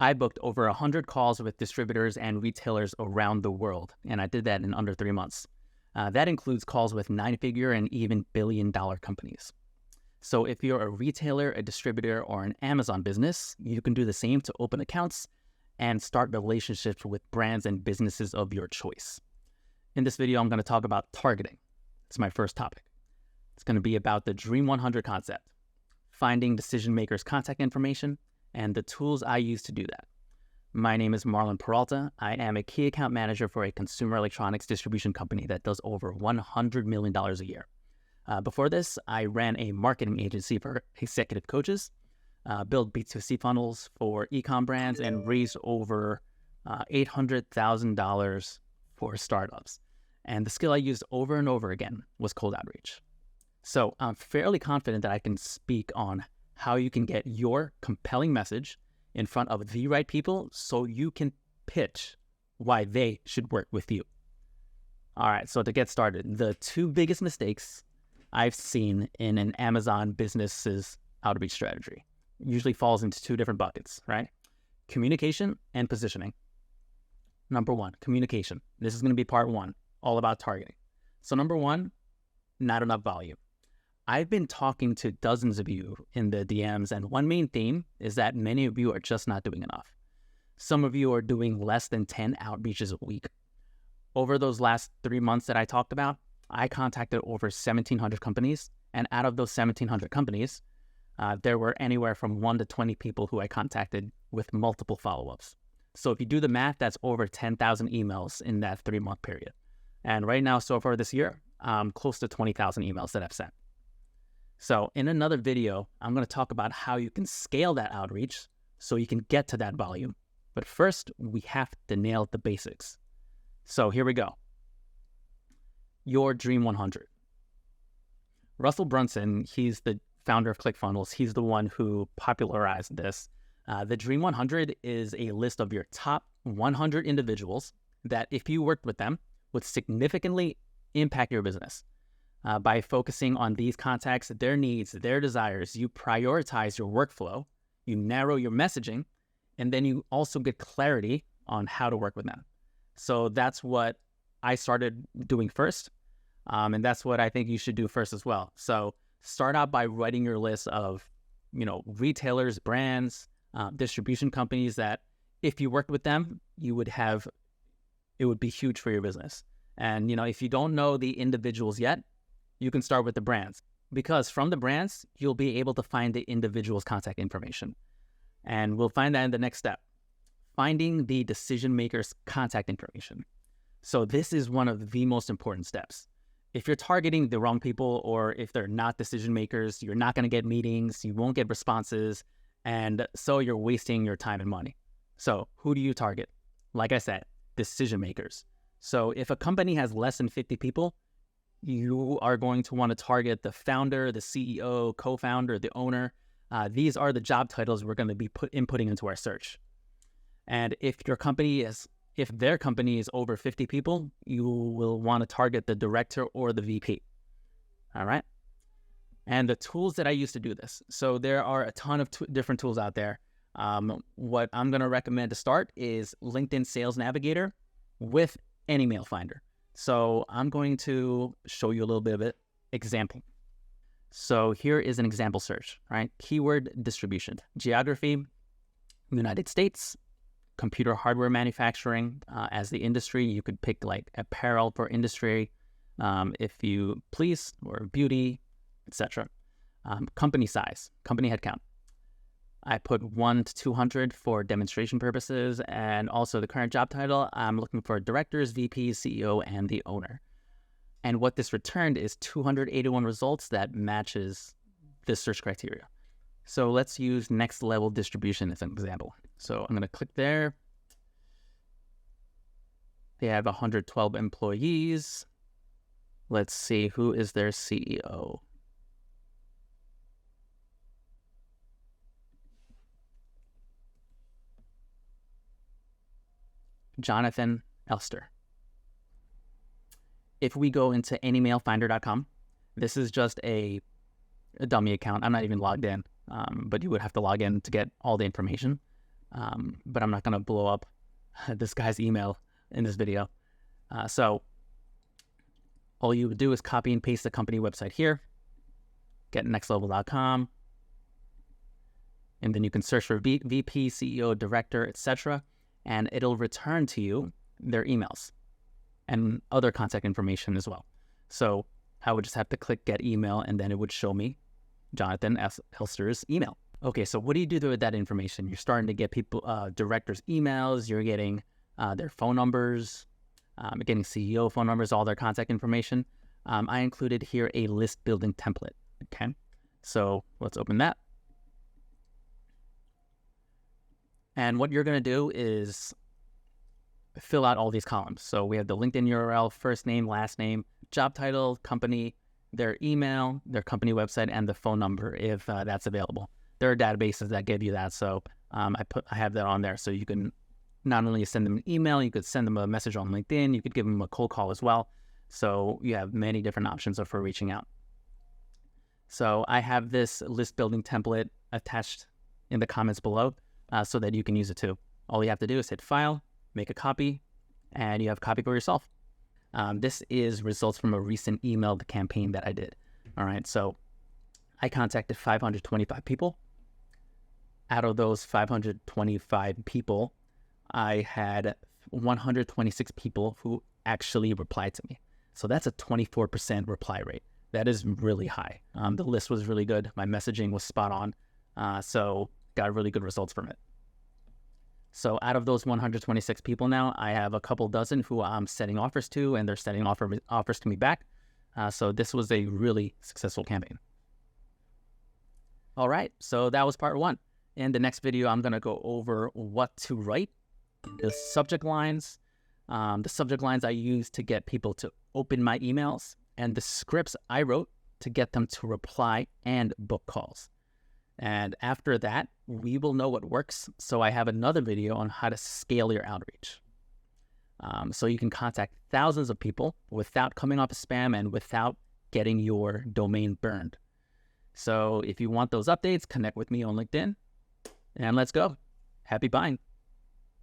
I booked over 100 calls with distributors and retailers around the world, and I did that in under 3 months. That includes calls with 9-figure and even billion-dollar companies. So if you're a retailer, a distributor, or an Amazon business, you can do the same to open accounts and start relationships with brands and businesses of your choice. In this video, I'm going to talk about targeting. It's my first topic. It's going to be about the Dream 100 concept, finding decision makers' contact information, and the tools I use to do that. My name is Marlon Peralta. I am a key account manager for a consumer electronics distribution company that does over $100 million a year. Before this, I ran a marketing agency for executive coaches, built B2C funnels for e-com brands, and raised over $800,000 for startups. And the skill I used over and over again was cold outreach. So I'm fairly confident that I can speak on how you can get your compelling message in front of the right people so you can pitch why they should work with you. All right, so to get started, the two biggest mistakes I've seen in an Amazon business's outreach strategy usually falls into two different buckets, right? Communication and positioning. Number one, communication. This is going to be part one, all about targeting. So number one, not enough volume. I've been talking to dozens of you in the DMs, and one main theme is that many of you are just not doing enough. Some of you are doing less than 10 outreaches a week. Over those last 3 months that I talked about, I contacted over 1,700 companies, and out of those 1,700 companies, there were anywhere from 1 to 20 people who I contacted with multiple follow-ups. So if you do the math, that's over 10,000 emails in that 3-month period. And right now, so far this year, close to 20,000 emails that I've sent. So in another video, I'm going to talk about how you can scale that outreach so you can get to that volume. But first, we have to nail the basics. So here we go. Your Dream 100. Russell Brunson, he's the founder of ClickFunnels. He's the one who popularized this. The Dream 100 is a list of your top 100 individuals that, if you worked with them, would significantly impact your business. By focusing on these contacts, their needs, their desires, you prioritize your workflow, you narrow your messaging, and then you also get clarity on how to work with them. So that's what I started doing first, and that's what I think you should do first as well. So start out by writing your list of, retailers, brands, distribution companies that if you worked with them, it would be huge for your business. And, if you don't know the individuals yet, you can start with the brands, because from the brands, you'll be able to find the individual's contact information. And we'll find that in the next step, finding the decision maker's contact information. So this is one of the most important steps. If you're targeting the wrong people, or if they're not decision makers, you're not going to get meetings, you won't get responses, and so you're wasting your time and money. So who do you target? Like I said, decision makers. So if a company has less than 50 people, you are going to want to target the founder, the CEO, co-founder, the owner. These are the job titles we're going to be inputting into our search. And if their company is over 50 people, you will want to target the director or the VP. All right. And the tools that I use to do this. So there are a ton of different tools out there. What I'm going to recommend to start is LinkedIn Sales Navigator with any mail finder. So I'm going to show you a little bit of it. Example. So here is an example search, right? Keyword distribution, geography, United States, computer hardware manufacturing as the industry. You could pick like apparel for industry, if you please, or beauty, etc. Company size, company headcount. I put 1 to 200 for demonstration purposes, and also the current job title, I'm looking for directors, VPs, CEO, and the owner. And what this returned is 281 results that matches this search criteria. So let's use next level distribution as an example. So I'm going to click there. They have 112 employees. Let's see, who is their CEO? Jonathan Elster. If we go into anymailfinder.com, this is just a dummy account. I'm not even logged in, but you would have to log in to get all the information. but I'm not going to blow up this guy's email in this video. So all you would do is copy and paste the company website here, getnextlevel.com, and then you can search for VP, CEO, director, etc., and it'll return to you their emails and other contact information as well. So I would just have to click get email, and then it would show me Jonathan Elster's email. Okay, so what do you do with that information? You're starting to get people, directors' emails, you're getting their phone numbers, getting CEO phone numbers, all their contact information. I included here a list building template, okay? So let's open that. And what you're gonna do is fill out all these columns. So we have the LinkedIn URL, first name, last name, job title, company, their email, their company website, and the phone number if that's available. There are databases that give you that, so I have that on there. So you can not only send them an email, you could send them a message on LinkedIn, you could give them a cold call as well. So you have many different options for reaching out. So I have this list building template attached in the comments below so that you can use it too. All you have to do is hit File, make a copy, and you have a copy for yourself. This is results from a recent email campaign that I did. All right, so I contacted 525 people. Out of those 525 people, I had 126 people who actually replied to me. So that's a 24% reply rate. That is really high. The list was really good. My messaging was spot on. So got really good results from it. So out of those 126 people now, I have a couple dozen who I'm sending offers to, and they're sending offers to me back. So this was a really successful campaign. All right, so that was part 1. In the next video, I'm going to go over what to write, the subject lines I use to get people to open my emails, and the scripts I wrote to get them to reply and book calls. And after that, we will know what works. So I have another video on how to scale your outreach. So you can contact thousands of people without coming off as spam and without getting your domain burned. So if you want those updates, connect with me on LinkedIn, and let's go. Happy buying.